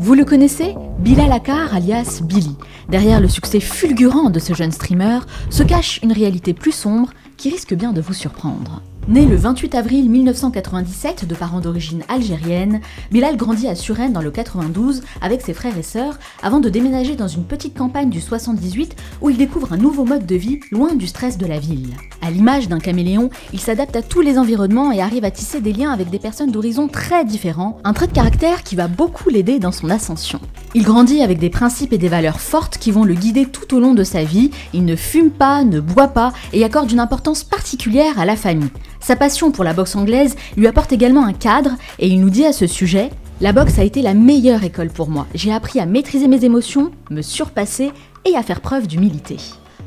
Vous le connaissez? Bilal Akar alias Billy. Derrière le succès fulgurant de ce jeune streamer se cache une réalité plus sombre qui risque bien de vous surprendre. Né le 28 avril 1997 de parents d'origine algérienne, Bilal grandit à Suresnes dans le 92 avec ses frères et sœurs avant de déménager dans une petite campagne du 78 où il découvre un nouveau mode de vie loin du stress de la ville. À l'image d'un caméléon, il s'adapte à tous les environnements et arrive à tisser des liens avec des personnes d'horizons très différents, un trait de caractère qui va beaucoup l'aider dans son ascension. Il grandit avec des principes et des valeurs fortes qui vont le guider tout au long de sa vie, il ne fume pas, ne boit pas et accorde une importance particulière à la famille. Sa passion pour la boxe anglaise lui apporte également un cadre et il nous dit à ce sujet « La boxe a été la meilleure école pour moi. J'ai appris à maîtriser mes émotions, me surpasser et à faire preuve d'humilité. »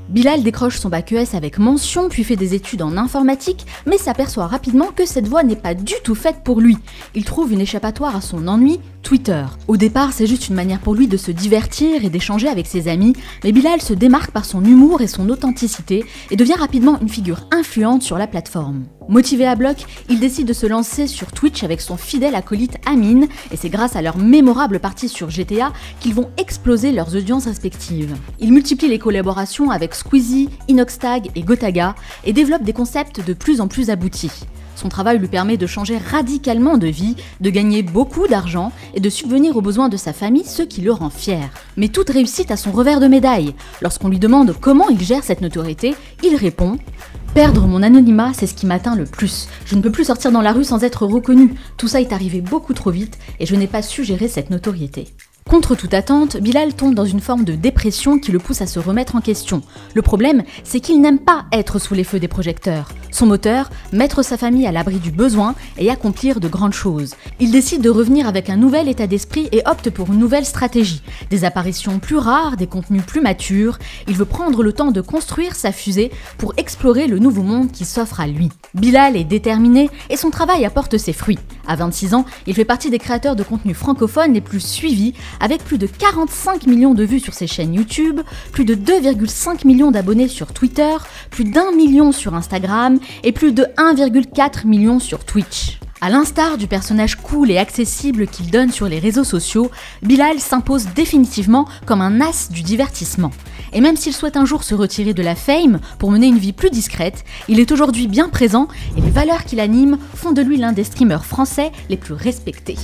Bilal décroche son bac ES avec mention puis fait des études en informatique, mais s'aperçoit rapidement que cette voie n'est pas du tout faite pour lui. Il trouve une échappatoire à son ennui, Twitter. Au départ, c'est juste une manière pour lui de se divertir et d'échanger avec ses amis, mais Bilal se démarque par son humour et son authenticité et devient rapidement une figure influente sur la plateforme. Motivé à bloc, il décide de se lancer sur Twitch avec son fidèle acolyte Amine, et c'est grâce à leur mémorable partie sur GTA qu'ils vont exploser leurs audiences respectives. Il multiplie les collaborations avec Squeezie, Inoxtag et Gotaga, et développe des concepts de plus en plus aboutis. Son travail lui permet de changer radicalement de vie, de gagner beaucoup d'argent et de subvenir aux besoins de sa famille, ce qui le rend fier. Mais toute réussite a son revers de médaille. Lorsqu'on lui demande comment il gère cette notoriété, il répond « Perdre mon anonymat, c'est ce qui m'atteint le plus. Je ne peux plus sortir dans la rue sans être reconnu. Tout ça est arrivé beaucoup trop vite et je n'ai pas su gérer cette notoriété. » Contre toute attente, Bilal tombe dans une forme de dépression qui le pousse à se remettre en question. Le problème, c'est qu'il n'aime pas être sous les feux des projecteurs. Son moteur, mettre sa famille à l'abri du besoin et accomplir de grandes choses. Il décide de revenir avec un nouvel état d'esprit et opte pour une nouvelle stratégie. Des apparitions plus rares, des contenus plus matures. Il veut prendre le temps de construire sa fusée pour explorer le nouveau monde qui s'offre à lui. Bilal est déterminé et son travail apporte ses fruits. À 26 ans, il fait partie des créateurs de contenu francophones les plus suivis, avec plus de 45 millions de vues sur ses chaînes YouTube, plus de 2,5 millions d'abonnés sur Twitter, plus d'1 million sur Instagram et plus de 1,4 million sur Twitch. À l'instar du personnage cool et accessible qu'il donne sur les réseaux sociaux, Bilal s'impose définitivement comme un as du divertissement. Et même s'il souhaite un jour se retirer de la fame pour mener une vie plus discrète, il est aujourd'hui bien présent et les valeurs qu'il anime font de lui l'un des streamers français les plus respectés.